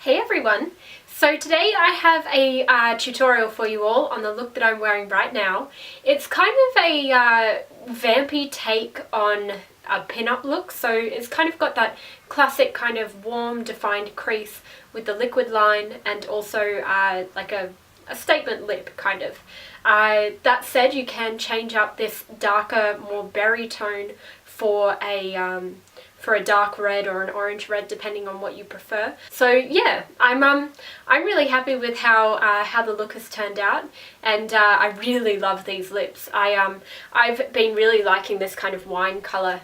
Hey everyone! So today I have a tutorial for you all on the look that I'm wearing right now. It's kind of a vampy take on a pin-up look, so it's kind of got that classic kind of warm defined crease with the liquid line and also like a statement lip kind of. That said, you can change up this darker, more berry tone for a dark red or an orange red, depending on what you prefer. So yeah, I'm really happy with how the look has turned out, and I really love these lips. I've been really liking this kind of wine color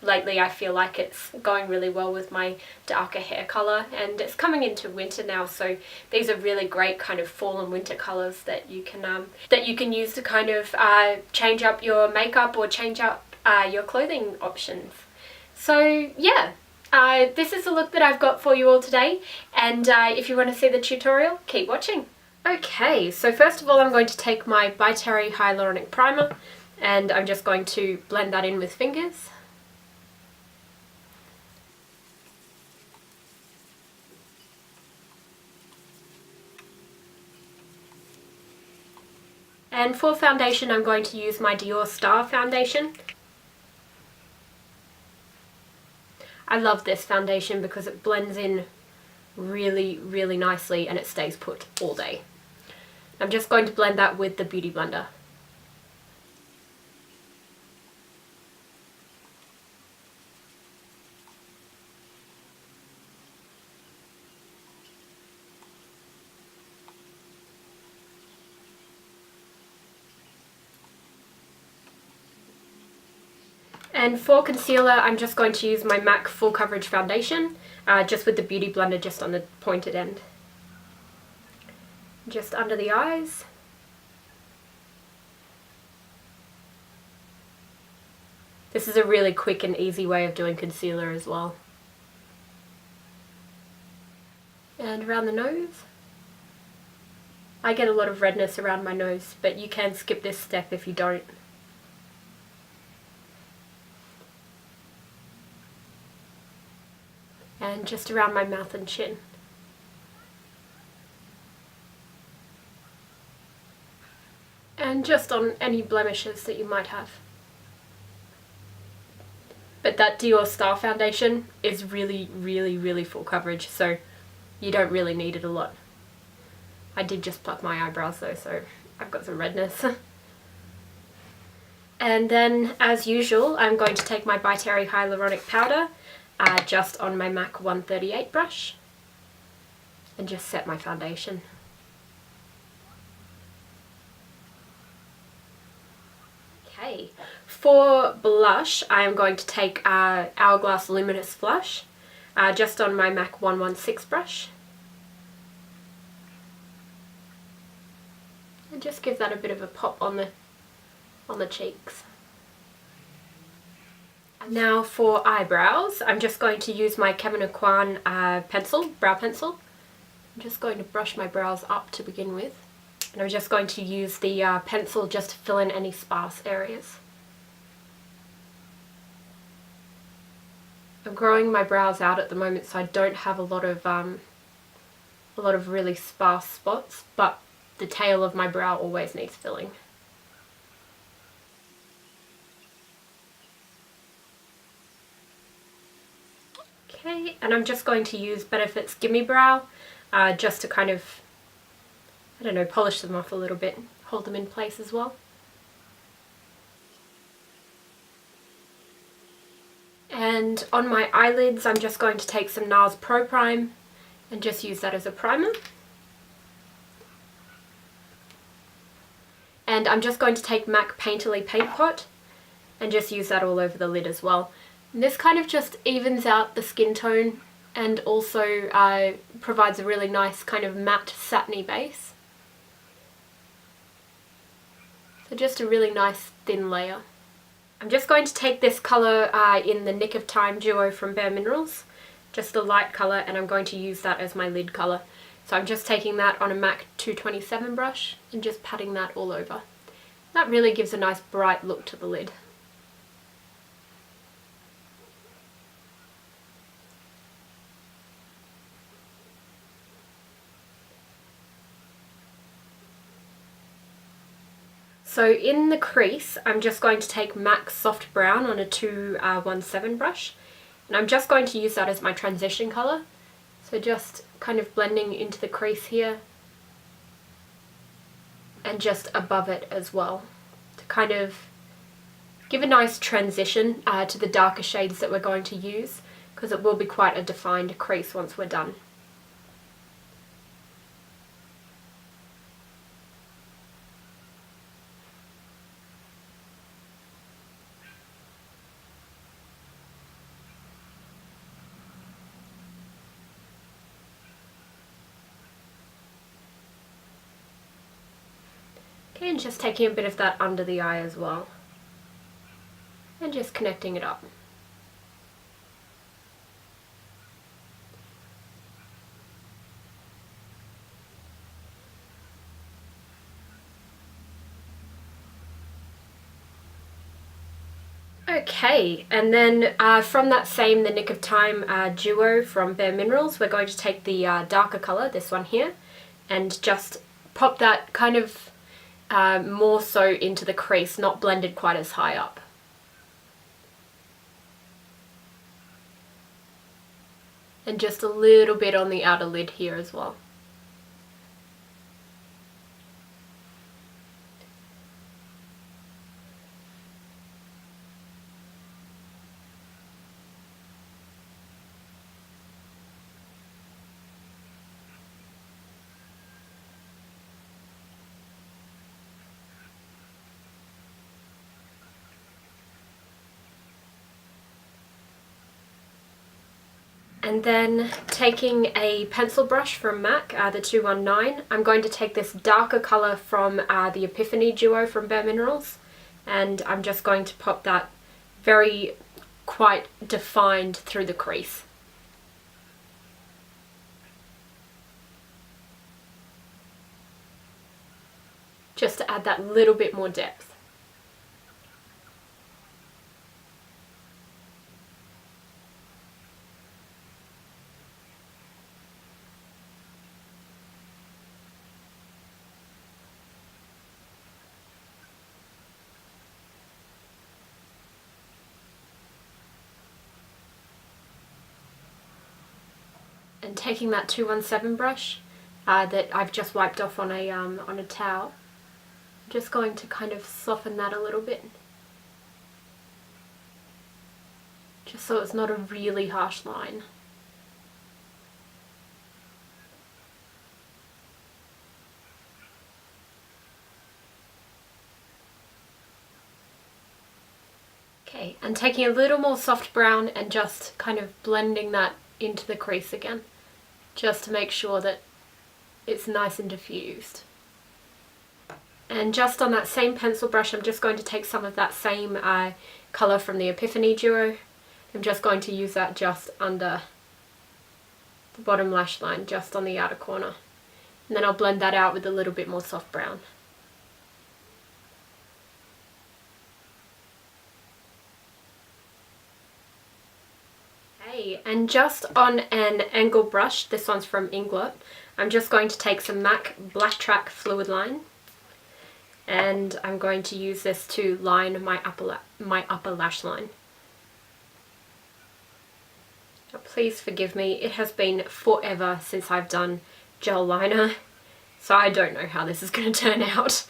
lately. I feel like it's going really well with my darker hair color, and it's coming into winter now, so these are really great kind of fall and winter colors that you can use to kind of change up your makeup or change up your clothing options. So yeah, this is the look that I've got for you all today, and if you want to see the tutorial, keep watching. Okay, so first of all I'm going to take my By Terry Hyaluronic Primer, and I'm just going to blend that in with fingers. And for foundation I'm going to use my Dior Star foundation. I love this foundation because it blends in really, really nicely and it stays put all day. I'm just going to blend that with the Beauty Blender. And for concealer, I'm just going to use my MAC Full Coverage Foundation, just with the Beauty Blender just on the pointed end. Just under the eyes. This is a really quick and easy way of doing concealer as well. And around the nose. I get a lot of redness around my nose, but you can skip this step if you don't. And just around my mouth and chin. And just on any blemishes that you might have. But that Dior Star foundation is really, really, really full coverage, so you don't really need it a lot. I did just pluck my eyebrows though, so I've got some redness. And then, as usual, I'm going to take my By Terry Hyaluronic Powder just on my MAC 138 brush and just set my foundation. Okay, for blush I am going to take Hourglass Luminous Blush just on my MAC 116 brush and just give that a bit of a pop on the cheeks. Now for eyebrows, I'm just going to use my Kevyn Aucoin brow pencil. I'm just going to brush my brows up to begin with. And I'm just going to use the pencil just to fill in any sparse areas. I'm growing my brows out at the moment, so I don't have a lot of really sparse spots, but the tail of my brow always needs filling. Okay, and I'm just going to use Benefit's Gimme Brow just to kind of, I don't know, polish them off a little bit, hold them in place as well. And on my eyelids I'm just going to take some NARS Pro Prime and just use that as a primer. And I'm just going to take MAC Painterly Paint Pot and just use that all over the lid as well. And this kind of just evens out the skin tone and also provides a really nice kind of matte satiny base. So just a really nice thin layer. I'm just going to take this colour in the Nick of Time Duo from Bare Minerals, just a light colour, and I'm going to use that as my lid colour. So I'm just taking that on a MAC 227 brush and just patting that all over. That really gives a nice bright look to the lid. So in the crease, I'm just going to take MAC Soft Brown on a 217 brush, and I'm just going to use that as my transition colour. So just kind of blending into the crease here, and just above it as well, to kind of give a nice transition to the darker shades that we're going to use, because it will be quite a defined crease once we're done. Okay, and just taking a bit of that under the eye as well, and just connecting it up. Okay, and then from that same The Nick of Time duo from Bare Minerals, we're going to take the darker colour, this one here, and just pop that kind of more so into the crease, not blended quite as high up. And just a little bit on the outer lid here as well. And then taking a pencil brush from MAC, the 219, I'm going to take this darker colour from the Epiphany duo from Bare Minerals, and I'm just going to pop that very quite defined through the crease. Just to add that little bit more depth. And taking that 217 brush that I've just wiped off on a towel, I'm just going to kind of soften that a little bit, just so it's not a really harsh line. Okay, and taking a little more soft brown and just kind of blending that into the crease again, just to make sure that it's nice and diffused. And just on that same pencil brush, I'm just going to take some of that same colour from the Epiphany duo. I'm just going to use that just under the bottom lash line, just on the outer corner. And then I'll blend that out with a little bit more soft brown. And just on an angle brush, this one's from Inglot, I'm just going to take some MAC Black Track Fluid Line, and I'm going to use this to line my upper lash line. Now, please forgive me, it has been forever since I've done gel liner, so I don't know how this is going to turn out.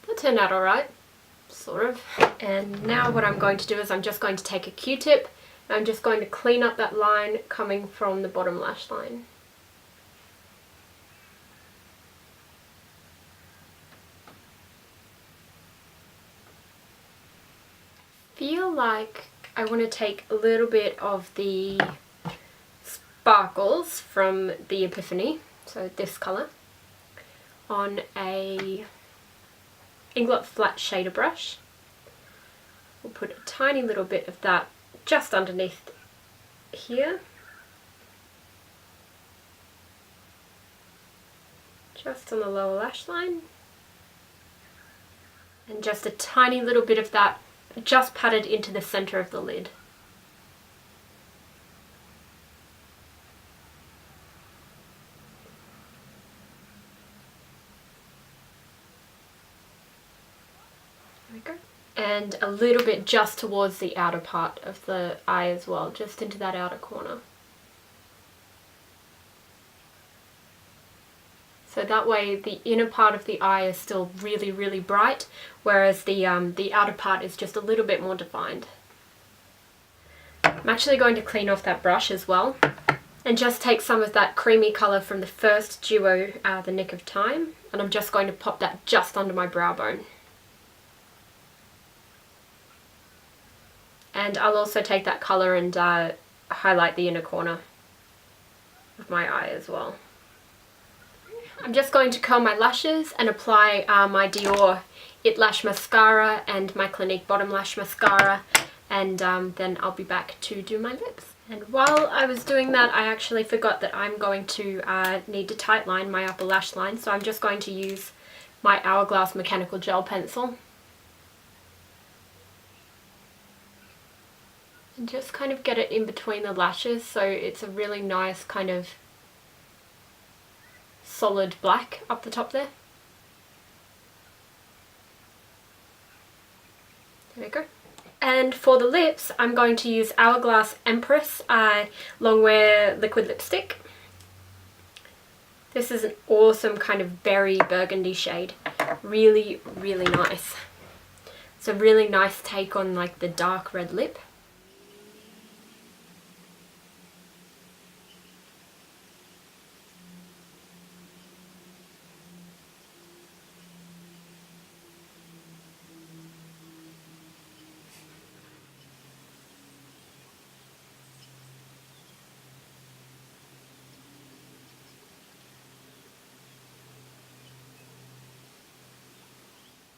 That turned out alright, sort of. And now what I'm going to do is I'm just going to take a Q-tip and I'm just going to clean up that line coming from the bottom lash line. feel like I want to take a little bit of the sparkles from the Epiphany, so this colour, on a Inglot flat shader brush. We'll put a tiny little bit of that just underneath here, just on the lower lash line, and just a tiny little bit of that just patted into the centre of the lid. There we go. And a little bit just towards the outer part of the eye as well, just into that outer corner. So that way the inner part of the eye is still really, really bright, whereas the outer part is just a little bit more defined. I'm actually going to clean off that brush as well and just take some of that creamy colour from the first duo, The Nick of Time, and I'm just going to pop that just under my brow bone. And I'll also take that colour and highlight the inner corner of my eye as well. I'm just going to curl my lashes and apply my Dior It Lash Mascara and my Clinique Bottom Lash Mascara, and then I'll be back to do my lips. And while I was doing that, I actually forgot that I'm going to need to tightline my upper lash line, so I'm just going to use my Hourglass mechanical gel pencil and just kind of get it in between the lashes so it's a really nice kind of solid black up the top there. There we go. And for the lips, I'm going to use Hourglass Empress Longwear Liquid Lipstick. This is an awesome kind of berry burgundy shade. Really, really nice. It's a really nice take on like the dark red lip.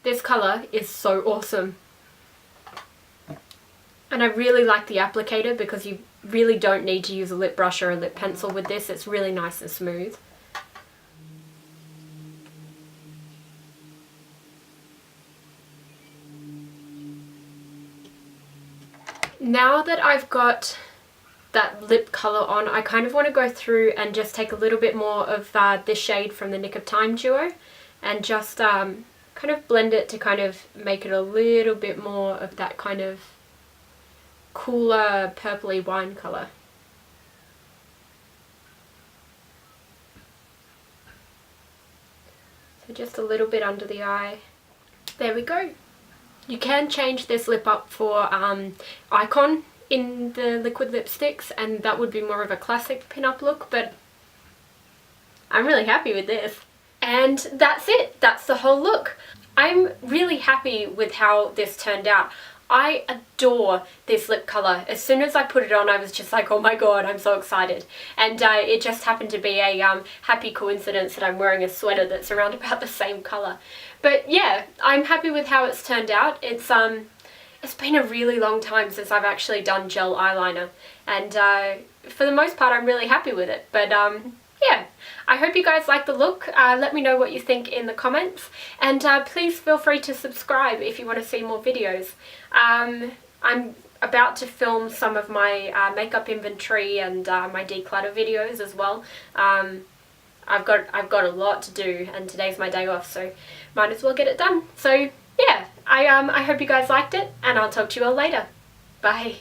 This colour is so awesome. And I really like the applicator because you really don't need to use a lip brush or a lip pencil with this. It's really nice and smooth. Now that I've got that lip colour on, I kind of want to go through and just take a little bit more of this shade from the Nick of Time duo and just kind of blend it to kind of make it a little bit more of that kind of cooler purpley wine colour. So just a little bit under the eye. There we go. You can change this lip up for Icon in the liquid lipsticks, and that would be more of a classic pin-up look, but I'm really happy with this. And that's it. That's the whole look. I'm really happy with how this turned out. I adore this lip colour. As soon as I put it on, I was just like, oh my god, I'm so excited. And it just happened to be a happy coincidence that I'm wearing a sweater that's around about the same colour. But yeah, I'm happy with how it's turned out. It's been a really long time since I've actually done gel eyeliner, and for the most part I'm really happy with it. But yeah, I hope you guys like the look. Let me know what you think in the comments, and please feel free to subscribe if you want to see more videos. I'm about to film some of my makeup inventory and my declutter videos as well. I've got a lot to do, and today's my day off, so might as well get it done. So yeah, I hope you guys liked it, and I'll talk to you all later. Bye.